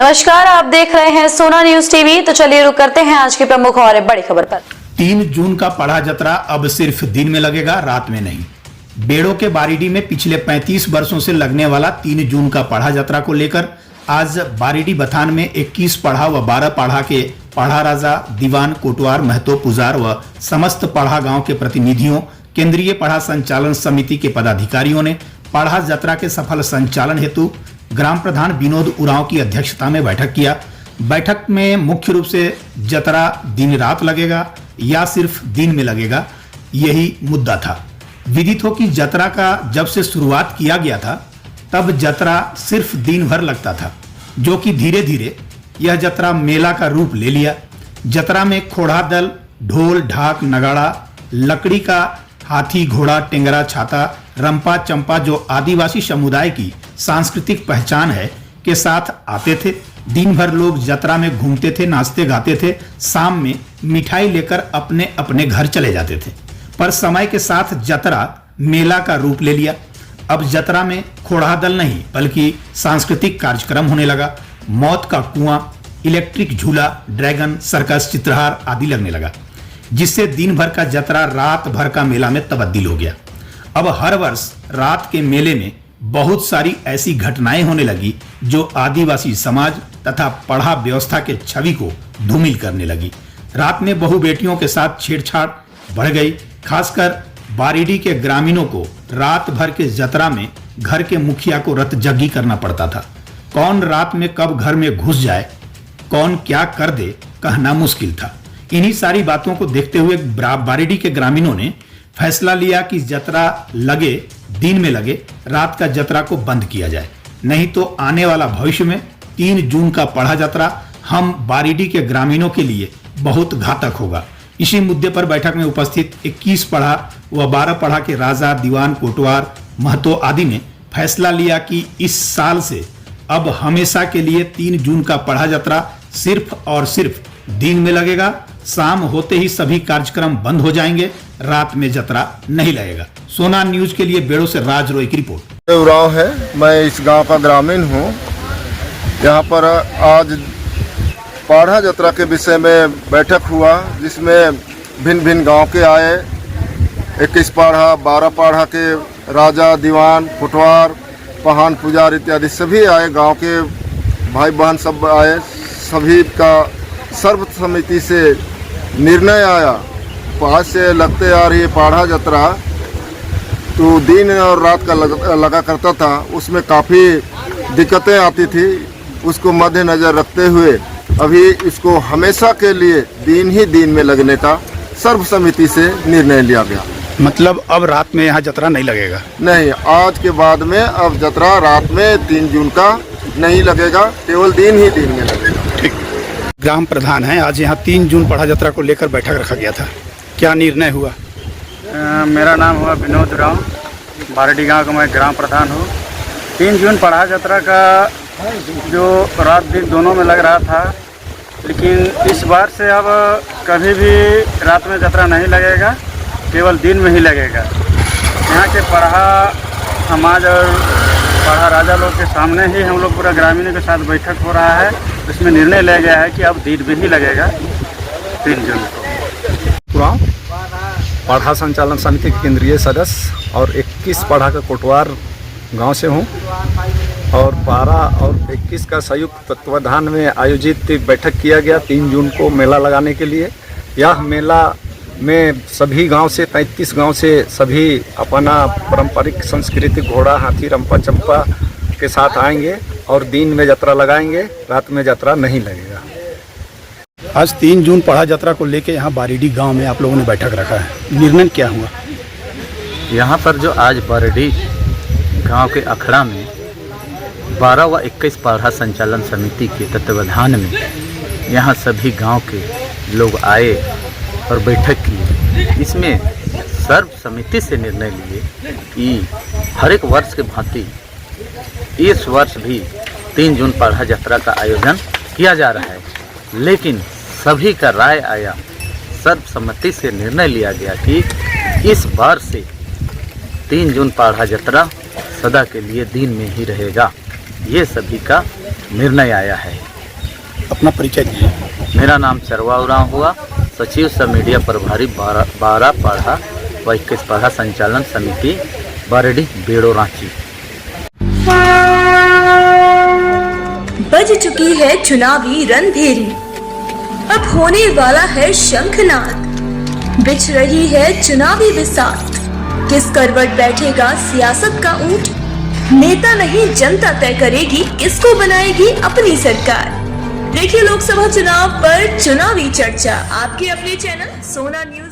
नमस्कार, आप देख रहे हैं सोना न्यूज टीवी। तो चलिए रुक करते हैं आज की प्रमुख और बड़ी खबर पर। 3 जून का पढ़ा जतरा अब सिर्फ दिन में लगेगा, रात में नहीं। बेड़ो के बारीडी में पिछले 35 वर्षों से लगने वाला 3 जून का पढ़ा जतरा को लेकर आज बारीडी बथान में 21 पढ़ा व 12 पढ़ा के पढ़ा राजा, दीवान, कोटवार, महतो, पुजार व समस्त पढ़ा गांव के प्रतिनिधियों, केंद्रीय पढ़ा संचालन समिति के पदाधिकारियों ने पढ़ा जतरा के सफल संचालन हेतु ग्राम प्रधान विनोद उरांव की अध्यक्षता में बैठक किया। बैठक में मुख्य रूप से जतरा दिन रात लगेगा या सिर्फ दिन में लगेगा, यही मुद्दा था। विदित हो कि जतरा का जब से शुरुआत किया गया था तब जतरा सिर्फ दिन भर लगता था, जो कि धीरे धीरे यह जतरा मेला का रूप ले लिया। जतरा में खोड़ा दल, ढोल, ढाक, नगाड़ा, लकड़ी का हाथी, घोड़ा, टेंगरा, छाता, रंपा चंपा जो आदिवासी समुदाय की सांस्कृतिक पहचान है के साथ आते थे। दिन भर लोग जतरा में घूमते थे, नाचते गाते थे, शाम में मिठाई लेकर अपने अपने घर चले जाते थे। पर समय के साथ जतरा मेला का रूप ले लिया। अब जतरा में खोड़ा दल नहीं बल्कि सांस्कृतिक कार्यक्रम होने लगा। मौत का कुआं, इलेक्ट्रिक झूला, ड्रैगन, सर्कस, चित्रहार आदि लगने लगा, जिससे दिन भर का जतरा रात भर का मेला में तब्दील हो गया। अब हर वर्ष रात के मेले में बहुत सारी ऐसी घटनाएं होने लगी जो आदिवासी समाज तथा पढ़ा व्यवस्था के छवि को धूमिल करने लगी। रात में बहु बेटियों के साथ छेड़छाड़ बढ़ गई। खासकर बारीडी के ग्रामीणों को रात भर के जतरा में घर के मुखिया को रतजगी करना पड़ता था। कौन रात में कब घर में घुस जाए, कौन क्या कर दे, कहना मुश्किल था। इन्हीं सारी बातों को देखते हुए बारीडी के ग्रामीणों ने फैसला लिया कि जतरा लगे दिन में लगे, रात का जतरा को बंद किया जाए, नहीं तो आने वाला भविष्य में 3 जून का पढ़ा जतरा हम बारीडी के ग्रामीणों के लिए बहुत घातक होगा। इसी मुद्दे पर बैठक में उपस्थित 21 पढ़ा व 12 पढ़ा के राजा, दीवान, कोटवार, महतो आदि ने फैसला लिया कि इस साल से अब हमेशा के लिए 3 जून का पढ़ा जतरा सिर्फ और सिर्फ दिन में लगेगा। शाम होते ही सभी कार्यक्रम बंद हो जाएंगे, रात में जतरा नहीं लगेगा। सोना न्यूज के लिए बेड़ो से राज रोय की रिपोर्ट। उरांव है, मैं इस गांव का ग्रामीण हूं। यहां पर आज पढ़ा जतरा के विषय में बैठक हुआ, जिसमें भिन्न भिन्न गांव के आए। 21 पढ़ा, 12 पढ़ा के राजा, दीवान, कोटवार, पहान, पुजार इत्यादि सभी आए। गांव के भाई बहन सब आए। सभी का सर्वसम्मति से निर्णय आया, आज से लगते आ रही पढ़ा जतरा तो दिन और रात का लगा करता था, उसमें काफ़ी दिक्कतें आती थी। उसको मद्देनजर रखते हुए अभी इसको हमेशा के लिए दिन में लगने का सर्वसम्मति से निर्णय लिया गया। मतलब अब रात में यहाँ जतरा नहीं लगेगा? नहीं, आज के बाद में अब जतरा रात में 3 जून का नहीं लगेगा, केवल दिन में लगेगा। ठीक। ग्राम प्रधान है, आज यहाँ 3 जून पढ़ा जतरा को लेकर बैठक रखा गया था, क्या निर्णय हुआ? मेरा नाम हुआ विनोद उरांव, बारीडी गांव का मैं ग्राम प्रधान हूँ। 3 जून पढ़ा जतरा का जो रात दिन दोनों में लग रहा था, लेकिन इस बार से अब कभी भी रात में जतरा नहीं लगेगा, केवल दिन में ही लगेगा। यहाँ के पढ़ा समाज और पढ़ा राजा लोग के सामने ही हम लोग पूरा ग्रामीणों के साथ बैठक हो रहा है। इसमें निर्णय लिया गया है कि अब दिन में ही लगेगा 3 जून को। पढ़ा संचालन समिति के केंद्रीय सदस्य और 21 पढ़ा का कोटवार गांव से हूं और 12 और 21 का संयुक्त तत्वाधान में आयोजित बैठक किया गया 3 जून को मेला लगाने के लिए। यह मेला में सभी गांव से 35 गांव से सभी अपना पारंपरिक सांस्कृतिक घोड़ा, हाथी, रंपा चंपा के साथ आएंगे और दिन में जतरा लगाएंगे, रात में जतरा नहीं लगेगा। आज 3 जून पढ़ा जतरा को लेकर यहाँ बारीडी गांव में आप लोगों ने बैठक रखा है, निर्णय क्या हुआ? यहाँ पर जो आज बारीडी गांव के अखड़ा में 12 व 21 पढ़ा संचालन समिति के तत्वाधान में यहाँ सभी गांव के लोग आए और बैठक की। इसमें सर्वसम्मति से निर्णय लिए कि हर एक वर्ष के भांति इस वर्ष भी 3 जून पढ़ा जतरा का आयोजन किया जा रहा है, लेकिन सभी का राय आया, सर्वसम्मति से निर्णय लिया गया कि इस बार से 3 जून पढ़ा जतरा सदा के लिए दिन में ही रहेगा। ये सभी का निर्णय आया है। अपना परिचय दिए। मेरा नाम चरवा उरांव हुआ, सचिव सब मीडिया प्रभारी 12 पाढ़ा व 21 पाढ़ा संचालन समिति बारडीह बेड़ो रांची। बज चुकी है चुनावी रणभेरी, अब होने वाला है शंखनाद, बिछ रही है चुनावी बिसात, किस करवट बैठेगा सियासत का ऊंट, नेता नहीं जनता तय करेगी किसको बनाएगी अपनी सरकार। देखिए लोकसभा चुनाव पर चुनावी चर्चा आपके अपने चैनल सोना न्यूज